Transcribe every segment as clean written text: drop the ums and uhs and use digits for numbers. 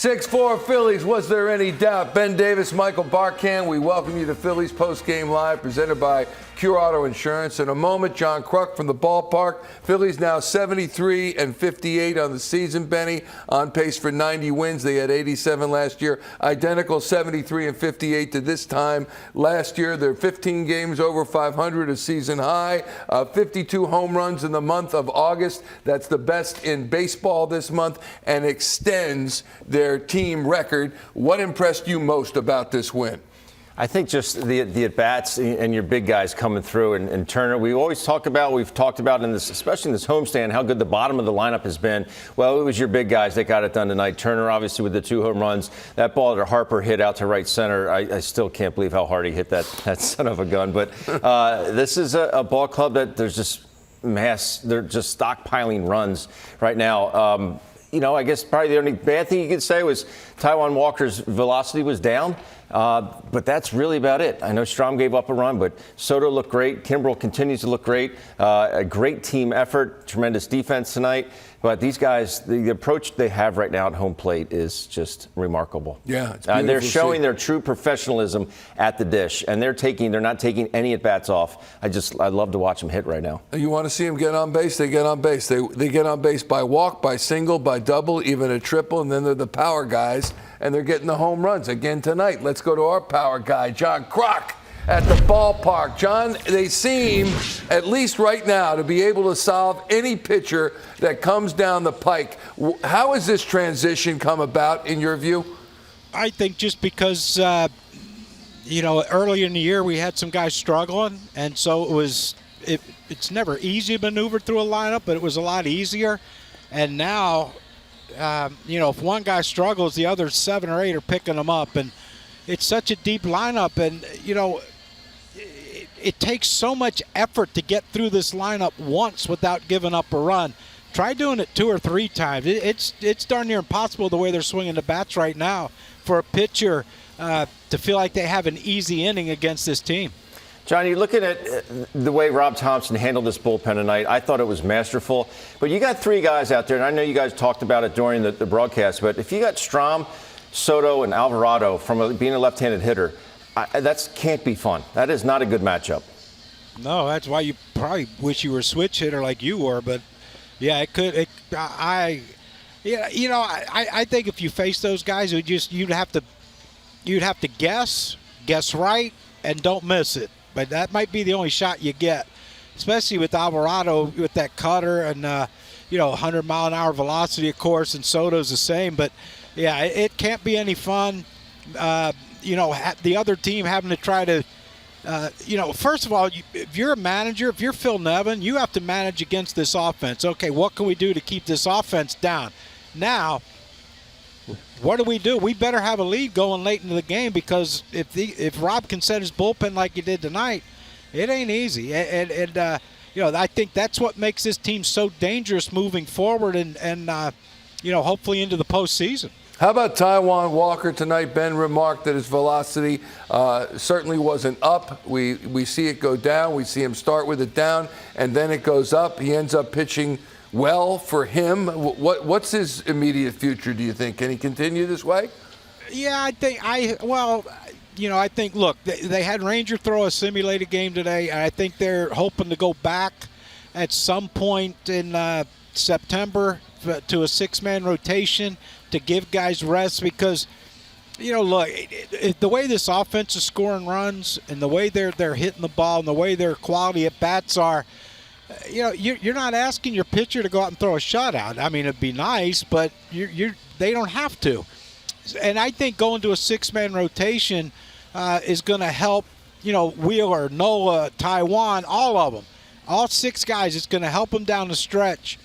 6-4 Phillies, was there any doubt? Ben Davis, Michael Barkan, we welcome you to Phillies Post Game Live, presented by Cure Auto Insurance. In a moment, John Kruk from the ballpark. Phillies now 73-58 on the season, Benny, on pace for 90 wins. They had 87 last year, identical 73-58 to this time last year. They're 15 games over 500, a season high, 52 home runs in the month of August. That's the best in baseball this month and extends their team record. What impressed you most about this win? I think just the at-bats and your big guys coming through. And Turner, we've talked about in this, especially in this homestand, how good the bottom of the lineup has been. Well, it was your big guys that got it done tonight. Turner, obviously, with the 2 home runs. That ball that Harper hit out to right center, I still can't believe how hard he hit that son of a gun. But this is a ball club that there's just they're just stockpiling runs right now. I guess probably the only bad thing you could say was Taijuan Walker's velocity was down. But that's really about it. I know Strahm gave up a run, but Soto looked great. Kimbrel continues to look great. A great team effort, tremendous defense tonight. But these guys, the approach they have right now at home plate is just remarkable. Yeah, it's they're showing their true professionalism at the dish, and they're not taking any at bats off. I love to watch them hit right now. You want to see them get on base? They get on base. They get on base by walk, by single, by double, even a triple, and then they're the power guys, and they're getting the home runs again tonight. Let's go to our power guy, John Kruk, at the ballpark. John, they seem, at least right now, to be able to solve any pitcher that comes down the pike. How has this transition come about, in your view? I think just because, earlier in the year we had some guys struggling, and so it's never easy to maneuver through a lineup, but it was a lot easier. And now, if one guy struggles, the other 7 or 8 are picking them up. And it's such a deep lineup, and, it takes so much effort to get through this lineup once without giving up a run. Try doing it 2 or 3 times. It's darn near impossible the way they're swinging the bats right now for a pitcher to feel like they have an easy inning against this team. John, you're looking at the way Rob Thomson handled this bullpen tonight. I thought it was masterful. But you got 3 guys out there, and I know you guys talked about it during the broadcast, but if you got Strahm, Soto, and Alvarado from being a left-handed hitter, that can't be fun. That is not a good matchup. No, that's why you probably wish you were a switch hitter like you were. But, yeah, it could. I think if you face those guys, you'd have to guess right, and don't miss it. But that might be the only shot you get, especially with Alvarado with that cutter and 100-mile-an-hour velocity, of course, and Soto's the same. But yeah, it can't be any fun. The other team having to try to, first of all, if you're a manager, if you're Phil Nevin, you have to manage against this offense. Okay, what can we do to keep this offense down? Now, what do? We better have a lead going late into the game, because if Rob can set his bullpen like he did tonight, it ain't easy. And I think that's what makes this team so dangerous moving forward and hopefully into the postseason. How about Taijuan Walker tonight? Ben remarked that his velocity certainly wasn't up. We see it go down. We see him start with it down, and then it goes up. He ends up pitching well for him. What's his immediate future, do you think? Can he continue this way? Yeah, I think, look, they had Ranger throw a simulated game today, and I think they're hoping to go back at some point in September to a 6-man rotation to give guys rest, because, look, the way this offense is scoring runs and the way they're hitting the ball and the way their quality at bats are, you're not asking your pitcher to go out and throw a shutout. I mean, it'd be nice, but they don't have to. And I think going to a 6-man rotation is going to help, Wheeler, Nola, Taijuan, all of them. All 6 guys, it's going to help them down the stretch.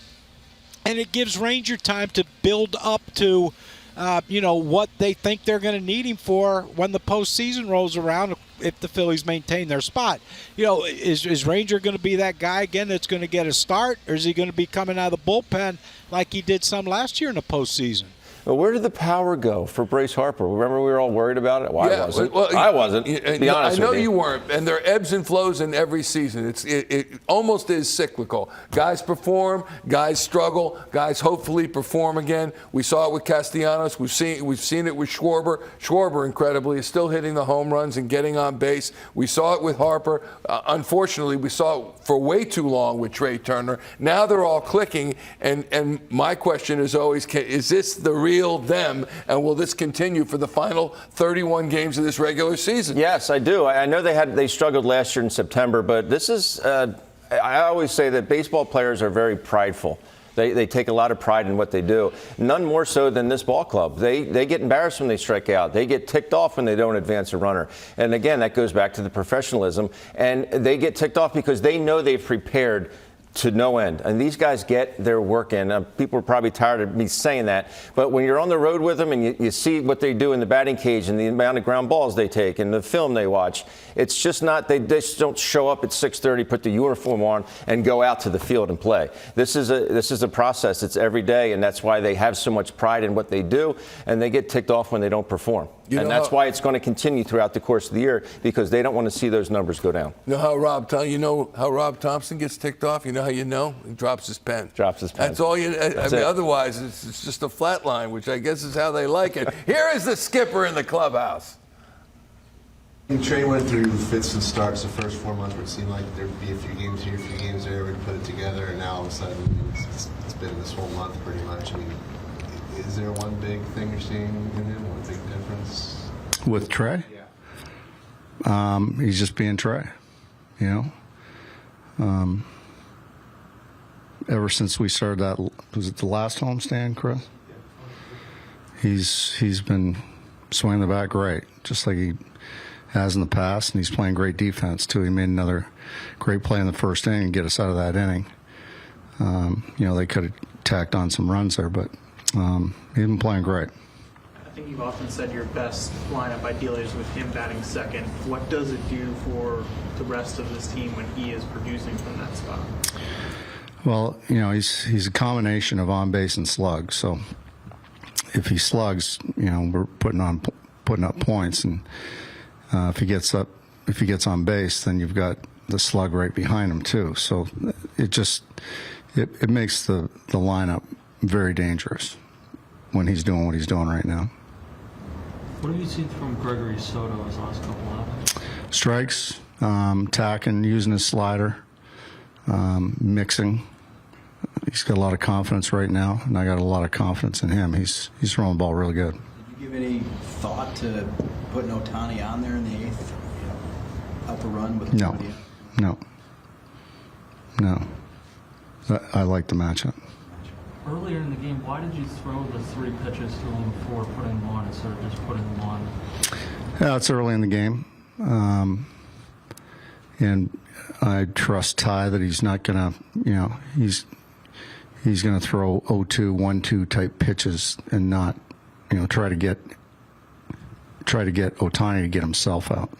And it gives Ranger time to build up to, what they think they're going to need him for when the postseason rolls around, if the Phillies maintain their spot. Is Ranger going to be that guy again that's going to get a start, or is he going to be coming out of the bullpen like he did some last year in the postseason? Well, where did the power go for Bryce Harper? Remember we were all worried about it? Well, Yeah, I wasn't. well, I wasn't. To be honest I know with you weren't, and there are ebbs and flows in every season. It almost is cyclical. Guys perform, guys struggle, guys hopefully perform again. We saw it with Castellanos. We've seen it with Schwarber. Schwarber, incredibly, is still hitting the home runs and getting on base. We saw it with Harper. Unfortunately, we saw it for way too long with Trea Turner. Now they're all clicking, and my question is always, is this the real them, and will this continue for the final 31 games of this regular season? Yes, I do. I know they struggled last year in September, but this is, I always say that baseball players are very prideful. They take a lot of pride in what they do. None more so than this ball club. They get embarrassed when they strike out. They get ticked off when they don't advance a runner. And again, that goes back to the professionalism. And they get ticked off because they know they've prepared to no end. And these guys get their work in. People are probably tired of me saying that. But when you're on the road with them and you see what they do in the batting cage and the amount of ground balls they take and the film they watch, it's just not, they just don't show up at 6:30, put the uniform on, and go out to the field and play. This is a process. It's every day, and that's why they have so much pride in what they do, and they get ticked off when they don't perform. And that's why it's going to continue throughout the course of the year, because they don't want to see those numbers go down. You know how Rob Thomson gets ticked off? You know how you know? He drops his pen. Drops his pen. That's all you. I mean, otherwise it's just a flat line, which I guess is how they like it. Here is the skipper in the clubhouse. Trey went through fits and starts the first 4 months where it seemed like there'd be a few games here, a few games there, we'd put it together, and now all of a sudden it's been this whole month pretty much. I mean, is there one big thing you're seeing in him, one big difference? With Trey? Yeah. He's just being Trey, you know. Ever since we started that, was it the last homestand, Chris? He's been swinging the bat great, just like he has in the past, and he's playing great defense too. He made another great play in the first inning and get us out of that inning. You know, they could have tacked on some runs there, but he's been playing great. I think you've often said your best lineup ideally is with him batting second. What does it do for the rest of this team when he is producing from that spot? Well, you know, he's a combination of on base and slugs. So if he slugs, you know, we're putting up points, and if he gets on base, then you've got the slug right behind him too. So it makes the lineup very dangerous when he's doing what he's doing right now. What have you seen from Gregory Soto his last couple outings? Strikes, tacking, using his slider, mixing. He's got a lot of confidence right now, and I got a lot of confidence in him. He's throwing the ball really good. Did you give any thought to putting Ohtani on there in the eighth, you know, help a run with somebody else? No. I like the matchup. Earlier in the game, why did you throw the 3 pitches to him before putting them on instead of just putting them on? Yeah, it's early in the game. And I trust Ty that he's not going to, you know, he's going to throw 0-2, 1-2 type pitches and not, you know, try to get Ohtani to get himself out.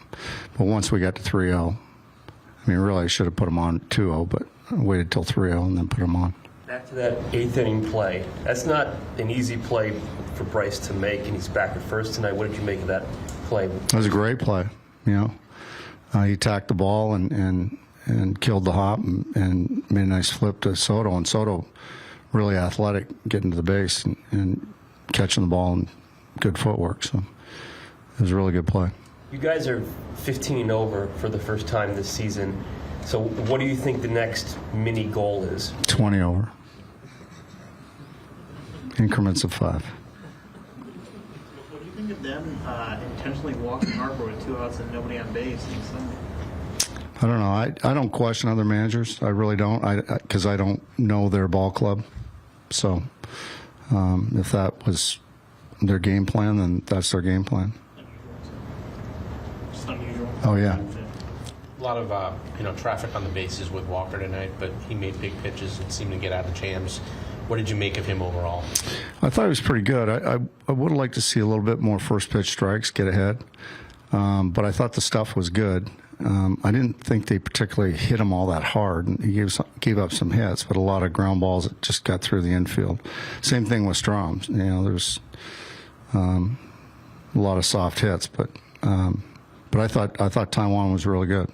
But once we got to 3-0, I mean, really I should have put him on 2-0, but I waited till 3-0 and then put him on. Back to that 8th inning play. That's not an easy play for Bryce to make, and he's back at first tonight. What did you make of that play? It was a great play, you know. He tacked the ball and killed the hop and made a nice flip to Soto. And Soto, really athletic, getting to the base and catching the ball and good footwork. So it was a really good play. You guys are 15 over for the first time this season. So what do you think the next mini goal is? 20 over. Increments of 5. What do you think of them intentionally walking Harper with 2 outs and nobody on base on Sunday? I don't know. I don't question other managers. I really don't, because I don't know their ball club. So if that was their game plan, then that's their game plan. Just unusual. Oh, yeah. A lot of traffic on the bases with Walker tonight, but he made big pitches and seemed to get out of jams. What did you make of him overall? I thought he was pretty good. I would have liked to see a little bit more first pitch strikes, get ahead. But I thought the stuff was good. I didn't think they particularly hit him all that hard. He gave up some hits, but a lot of ground balls that just got through the infield. Same thing with Strom. There's a lot of soft hits, but I thought Taiwan was really good.